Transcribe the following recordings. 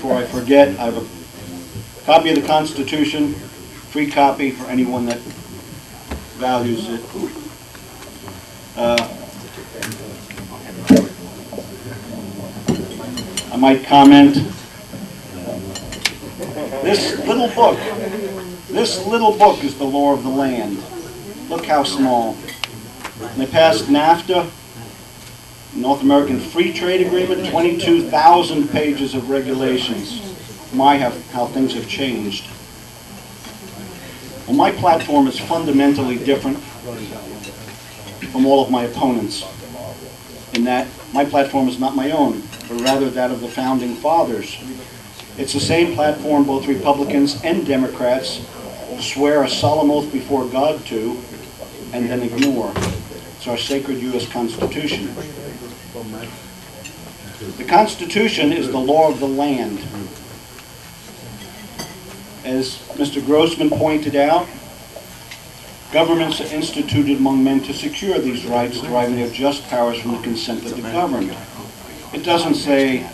before I forget, I have a copy of the Constitution, free copy for anyone that values it. I might comment, this little book is the law of the land. Look how small. They passed NAFTA, North American Free Trade Agreement, 22,000 pages of regulations. My, how things have changed. Well, my platform is fundamentally different from all of my opponents, in that my platform is not my own, but rather that of the Founding Fathers. It's the same platform both Republicans and Democrats swear a solemn oath before God to, and then ignore. It's our sacred U.S. Constitution. The Constitution is the law of the land. As Mr. Grossman pointed out, governments are instituted among men to secure these rights deriving their just powers from the consent of the governed. It doesn't say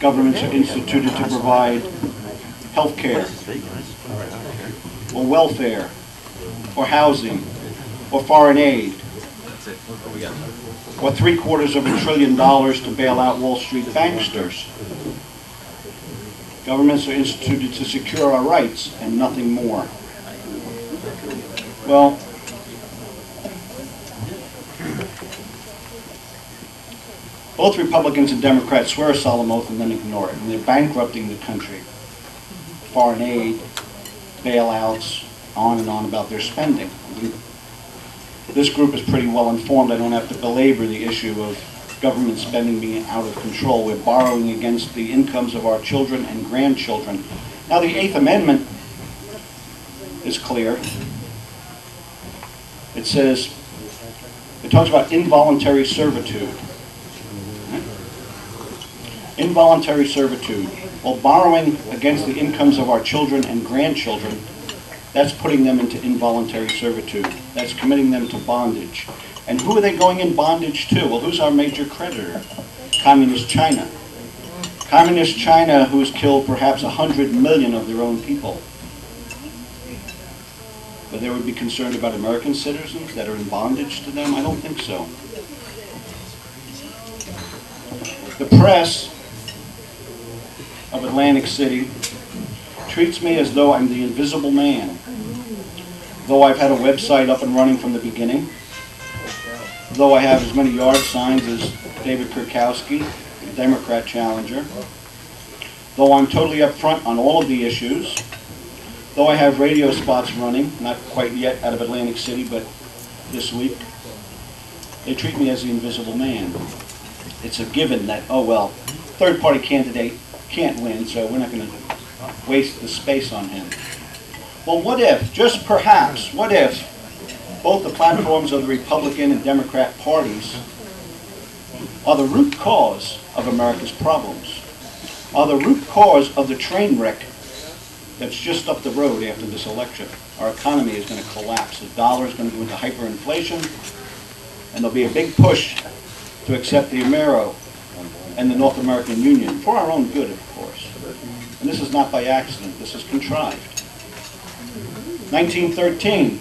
governments are instituted to provide health care, or welfare, or housing, or foreign aid, or $750 billion to bail out Wall Street banksters. Governments are instituted to secure our rights and nothing more. Well, both Republicans and Democrats swear a solemn oath and then ignore it, and they're bankrupting the country. Foreign aid, bailouts, on and on about their spending. This group is pretty well informed. I don't have to belabor the issue of government spending being out of control. We're borrowing against the incomes of our children and grandchildren. Now, the Eighth Amendment is clear. It says, it talks about involuntary servitude. Involuntary servitude. Well, borrowing against the incomes of our children and grandchildren, that's putting them into involuntary servitude. That's committing them to bondage. And who are they going in bondage to? Well, who's our major creditor? Communist China. Communist China, who's killed perhaps 100 million of their own people. But they would be concerned about American citizens that are in bondage to them? I don't think so. The press of Atlantic City treats me as though I'm the invisible man. Though I've had a website up and running from the beginning, though I have as many yard signs as David Kurkowski, the Democrat challenger, though I'm totally upfront on all of the issues, though I have radio spots running, not quite yet out of Atlantic City, but this week, they treat me as the invisible man. It's a given that, oh well, third-party candidate can't win, so we're not going to waste the space on him. Well, what if, just perhaps, what if both the platforms of the Republican and Democrat parties are the root cause of America's problems, are the root cause of the train wreck that's just up the road after this election? Our economy is going to collapse. The dollar is going to go into hyperinflation, and there'll be a big push to accept the Euro and the North American Union, for our own good, of course. And this is not by accident. This is contrived. 1913,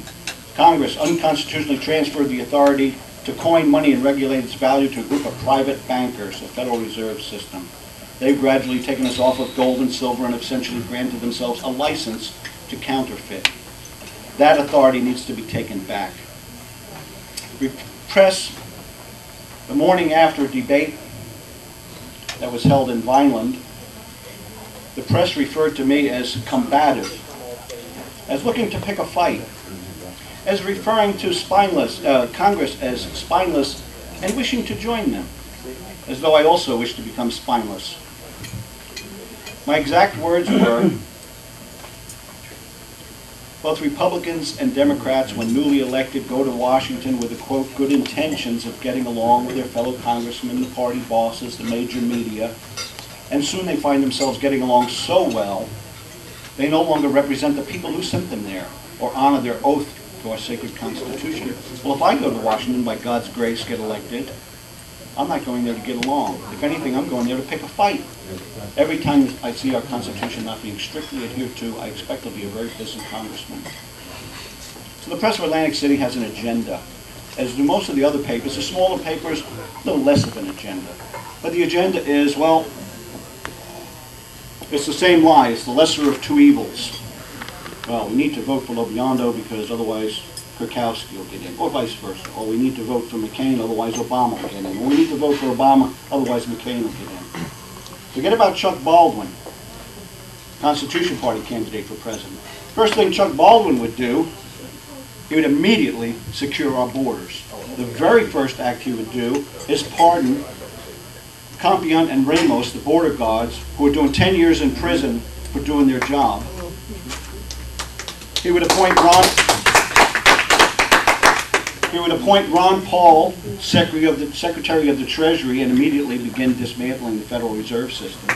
Congress unconstitutionally transferred the authority to coin money and regulate its value to a group of private bankers, the Federal Reserve System. They've gradually taken us off of gold and silver and have essentially granted themselves a license to counterfeit. That authority needs to be taken back. Press, the morning after a debate that was held in Vineland, the press referred to me as combative, as looking to pick a fight, as referring to Congress as spineless and wishing to join them, as though I also wish to become spineless. My exact words were, both Republicans and Democrats, when newly elected, go to Washington with the, quote, good intentions of getting along with their fellow congressmen, the party bosses, the major media, and soon they find themselves getting along so well, they no longer represent the people who sent them there, or honor their oath to our sacred Constitution. Well, if I go to Washington, by God's grace, get elected, I'm not going there to get along. If anything, I'm going there to pick a fight. Every time I see our Constitution not being strictly adhered to, I expect to be a very busy congressman. So the Press of Atlantic City has an agenda. As do most of the other papers, the smaller papers, a little less of an agenda. But the agenda is, well, it's the same lie. It's the lesser of two evils. Well, we need to vote for Lobiando because otherwise Kurkowski will get in, or vice versa. Or we need to vote for McCain, otherwise Obama will get in. Or we need to vote for Obama, otherwise McCain will get in. Forget about Chuck Baldwin, Constitution Party candidate for president. First thing Chuck Baldwin would do, he would immediately secure our borders. The very first act he would do is pardon Campion and Ramos, the border guards, who are doing 10 years in prison for doing their job. He would appoint Ron Paul, Secretary of the Treasury, and immediately begin dismantling the Federal Reserve System.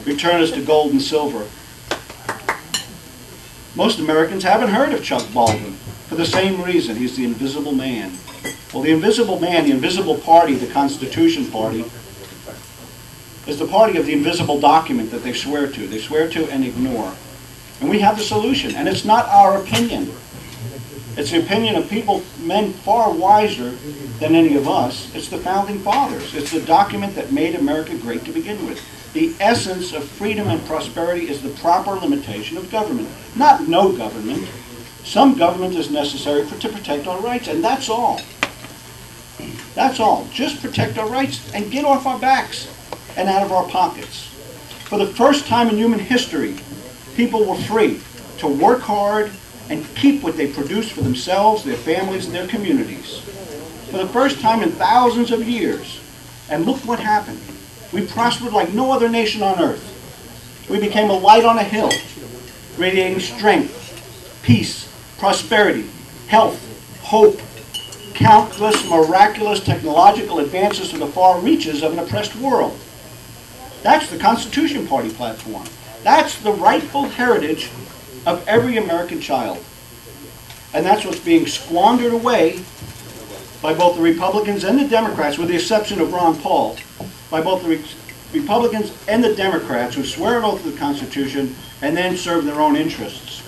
Return us to gold and silver. Most Americans haven't heard of Chuck Baldwin for the same reason. He's the invisible man. Well, the invisible man, the invisible party, the Constitution Party, is the party of the invisible document that they swear to. They swear to and ignore. And we have the solution. And it's not our opinion. It's the opinion of people, men far wiser than any of us. It's the Founding Fathers. It's the document that made America great to begin with. The essence of freedom and prosperity is the proper limitation of government. Not no government. Some government is necessary to protect our rights, and that's all. That's all. Just protect our rights and get off our backs and out of our pockets. For the first time in human history, people were free to work hard and keep what they produced for themselves, their families, and their communities. For the first time in thousands of years. And look what happened. We prospered like no other nation on earth. We became a light on a hill, radiating strength, peace, prosperity, health, hope, countless miraculous technological advances to the far reaches of an oppressed world. That's the Constitution Party platform. That's the rightful heritage of every American child. And that's what's being squandered away by both the Republicans and the Democrats, with the exception of Ron Paul, by both the Republicans and the Democrats who swear an oath to the Constitution and then serve their own interests.